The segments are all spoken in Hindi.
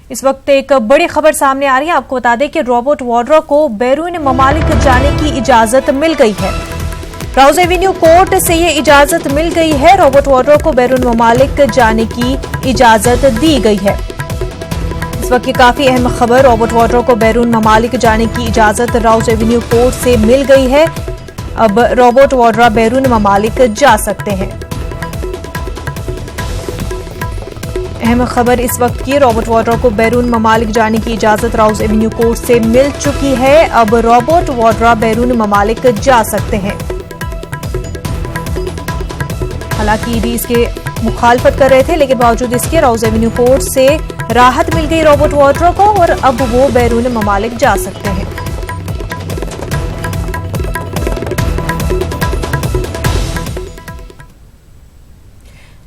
इस वक्त एक बड़ी खबर सामने आ रही है। आपको बता दें कि रॉबर्ट वाड्रा को बैरून ममालिक जाने की इजाजत मिल गई है। राउज एवेन्यू कोर्ट से ये इजाजत मिल गई है। रॉबर्ट वाड्रा को बैरून ममालिक जाने की इजाजत दी गई है। इस वक्त की काफी अहम खबर, रॉबर्ट वाड्रा को बैरून ममालिक जाने की इजाजत राउज एवेन्यू कोर्ट से मिल गई है। अब रॉबर्ट वाड्रा बैरून ममालिक जा सकते हैं। अहम खबर इस वक्त की, रॉबर्ट वाड्रा को बैरून ममालिक जाने की इजाजत राउज एवेन्यू कोर्ट से मिल चुकी है। अब रॉबर्ट वाड्रा बैरून ममालिक जा सकते हैं। हालांकि ईडी इसके मुखालफत कर रहे थे, लेकिन बावजूद इसके राउज एवेन्यू कोर्ट से राहत मिल गई रॉबर्ट वाड्रा को और अब वो बैरून ममालिक जा सकते हैं।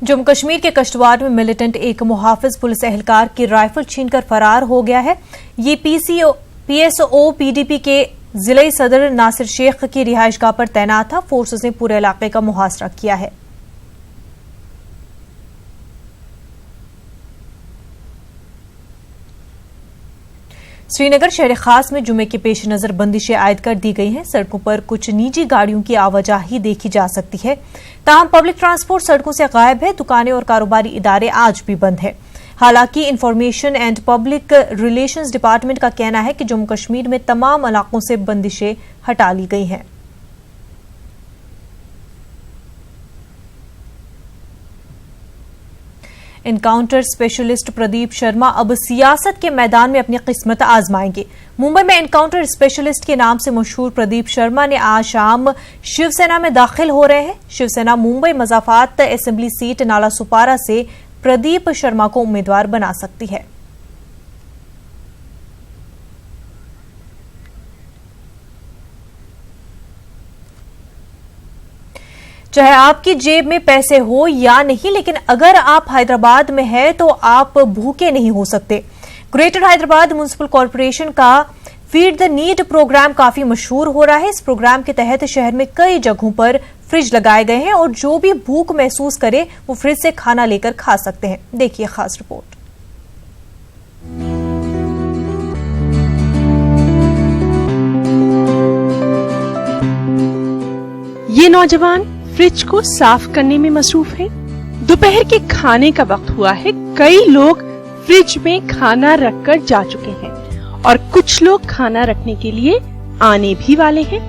जम्मू कश्मीर के किश्तवाड़ में मिलिटेंट एक मुहाफिज पुलिस एहलकार की राइफल छीनकर फरार हो गया है। ये पीएसओ पीडीपी के जिले सदर नासिर शेख की रिहाइशगाह पर तैनात था। फोर्सेस ने पूरे इलाके का मुहासरा किया है। श्रीनगर शहर खास में जुमे के पेश नजर बंदिशें आयद कर दी गई हैं। सड़कों पर कुछ निजी गाड़ियों की आवाजाही देखी जा सकती है। ताहम पब्लिक ट्रांसपोर्ट सड़कों से गायब है। दुकानें और कारोबारी इदारे आज भी बंद है। हालांकि information and public relations department का कहना है कि जम्मू कश्मीर में तमाम इलाकों से बंदिशें हटा ली गई हैं। एनकाउंटर स्पेशलिस्ट प्रदीप शर्मा अब सियासत के मैदान में अपनी किस्मत आजमाएंगे। मुंबई में एनकाउंटर स्पेशलिस्ट के नाम से मशहूर प्रदीप शर्मा ने आज शाम शिवसेना में दाखिल हो रहे हैं। शिवसेना मुंबई मजाफात असेंबली सीट नाला सुपारा से प्रदीप शर्मा को उम्मीदवार बना सकती है। चाहे आपकी जेब में पैसे हो या नहीं, लेकिन अगर आप हैदराबाद में हैं तो आप भूखे नहीं हो सकते। ग्रेटर हैदराबाद म्युनिसिपल कॉर्पोरेशन का फीड द नीड प्रोग्राम काफी मशहूर हो रहा है। इस प्रोग्राम के तहत शहर में कई जगहों पर फ्रिज लगाए गए हैं और जो भी भूख महसूस करे वो फ्रिज से खाना लेकर खा सकते हैं। देखिए खास रिपोर्ट। ये नौजवान फ्रिज को साफ करने में मसरूफ है। दोपहर के खाने का वक्त हुआ है। कई लोग फ्रिज में खाना रखकर जा चुके हैं और कुछ लोग खाना रखने के लिए आने भी वाले हैं।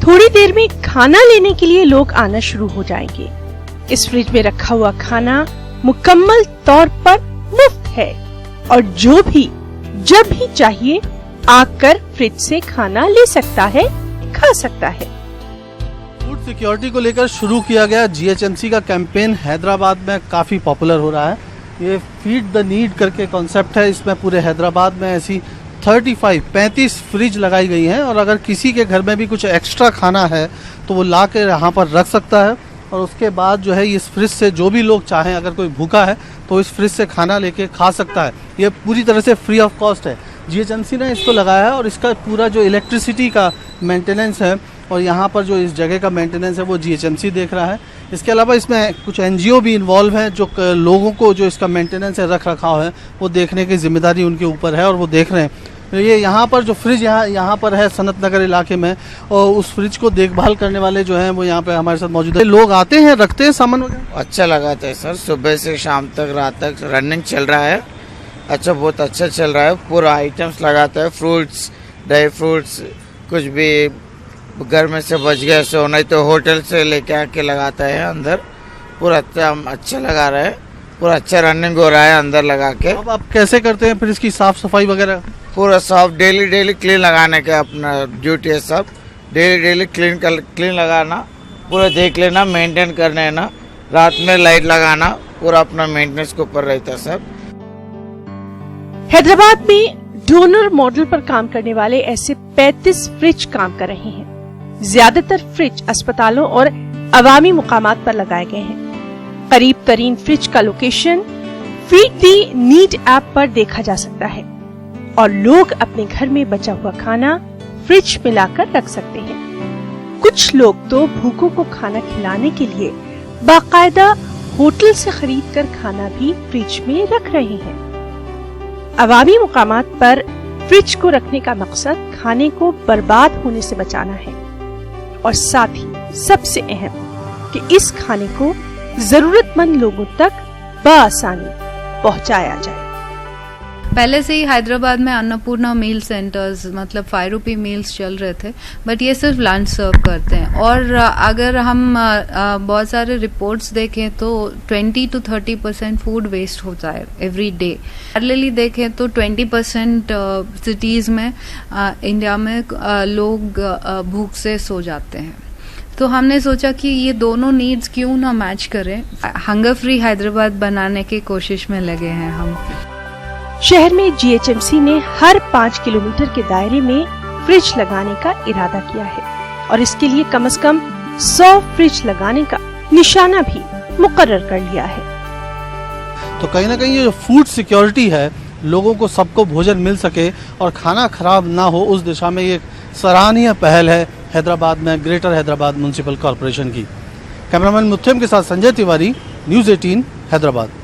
थोड़ी देर में खाना लेने के लिए लोग आना शुरू हो जाएंगे। इस फ्रिज में रखा हुआ खाना मुकम्मल तौर पर मुफ्त है और जो भी जब भी चाहिए आकर फ्रिज से खाना ले सकता है, खा सकता है। फूड सिक्योरिटी को लेकर शुरू किया गया जीएचएमसी का कैंपेन हैदराबाद में काफ़ी पॉपुलर हो रहा है। ये फीड द नीड करके कॉन्सेप्ट है। इसमें पूरे हैदराबाद में ऐसी 35 फ्रिज लगाई गई हैं और अगर किसी के घर में भी कुछ एक्स्ट्रा खाना है तो वो ला के यहाँ पर रख सकता है और उसके बाद जो है इस फ्रिज से जो भी लोग चाहें, अगर कोई भूखा है तो इस फ्रिज से खाना लेके खा सकता है। ये पूरी तरह से फ्री ऑफ कॉस्ट है। जीएचएमसी ने इसको लगाया है और इसका पूरा जो इलेक्ट्रिसिटी का मेंटेनेंस है और यहाँ पर जो इस जगह का मेंटेनेंस है वो जीएचएमसी देख रहा है। इसके अलावा इसमें कुछ एनजीओ भी इन्वॉल्व हैं जो लोगों को जो इसका मेंटेनेंस है, रख रखाव है, वो देखने की जिम्मेदारी उनके ऊपर है और वो देख रहे हैं। ये यहाँ पर जो फ्रिज यहाँ पर है सनत नगर इलाके में, और उस फ्रिज को देखभाल करने वाले जो हैं वो यहाँ पे हमारे साथ मौजूद है। लोग आते हैं, रखते हैं सामान वगैरह। अच्छा लगाता है सर, सुबह से शाम तक, रात तक रनिंग चल रहा है। अच्छा, बहुत अच्छा चल रहा है। पूरा आइटम्स लगाता है, फ्रूट्स, ड्राई फ्रूट्स, कुछ भी घर में से बच गया सो, नहीं तो होटल से लेके आके लगाता है अंदर। पूरा अच्छा लगा रहा है, पूरा अच्छा रनिंग हो रहा है अंदर लगा के। अब आप कैसे करते हैं फिर इसकी साफ सफाई वगैरह? पूरा साफ डेली क्लीन लगाने का अपना ड्यूटी है। सब डेली क्लीन लगाना, पूरा देख लेना, मेंटेन करना है ना, रात में लाइट लगाना, पूरा अपना मेंटेनेंस के ऊपर रहता है सब। हैदराबाद में डोनर मॉडल पर काम करने वाले ऐसे 35 फ्रिज काम कर रहे हैं। ज्यादातर फ्रिज अस्पतालों और अवामी मुकामात पर लगाए गए हैं। करीब तरीन फ्रिज का location feed the need app पर देखा जा सकता है और लोग अपने घर में बचा हुआ खाना फ्रिज में लाकर रख सकते हैं। कुछ लोग तो भूखों को खाना खिलाने के लिए बाकायदा होटल से खरीद कर खाना भी फ्रिज में रख रहे हैं। अवामी मुकामात पर फ्रिज को रखने का मकसद खाने को बर्बाद होने से बचाना है और साथ ही सबसे अहम कि इस खाने को जरूरतमंद लोगों तक बआसानी पहुंचाया जाए। पहले से ही हैदराबाद में अन्नपूर्णा मील सेंटर्स मतलब 5 रुपये मील्स चल रहे थे, बट ये सिर्फ लंच सर्व करते हैं। और अगर हम बहुत सारे रिपोर्ट्स देखें तो 20 to 30% फूड वेस्ट होता है एवरी डे। पैरेलली देखें तो 20% सिटीज़ में इंडिया में लोग भूख से सो जाते हैं। तो हमने सोचा कि ये दोनों नीड्स क्यों ना मैच करें, हंगर फ्री हैदराबाद बनाने की कोशिश में लगे हैं हम। शहर में जीएचएमसी ने हर 5 किलोमीटर के दायरे में फ्रिज लगाने का इरादा किया है और इसके लिए कम से कम 100 फ्रिज लगाने का निशाना भी मुकर्रर कर लिया है। तो कहीं ना कहीं ये जो फूड सिक्योरिटी है, लोगों को सबको भोजन मिल सके और खाना खराब ना हो, उस दिशा में ये एक सराहनीय पहल है हैदराबाद में ग्रेटर हैदराबाद म्युनिसिपल कॉरपोरेशन की। कैमरामैन मुथ्थम के साथ संजय तिवारी, न्यूज़ 18 हैदराबाद।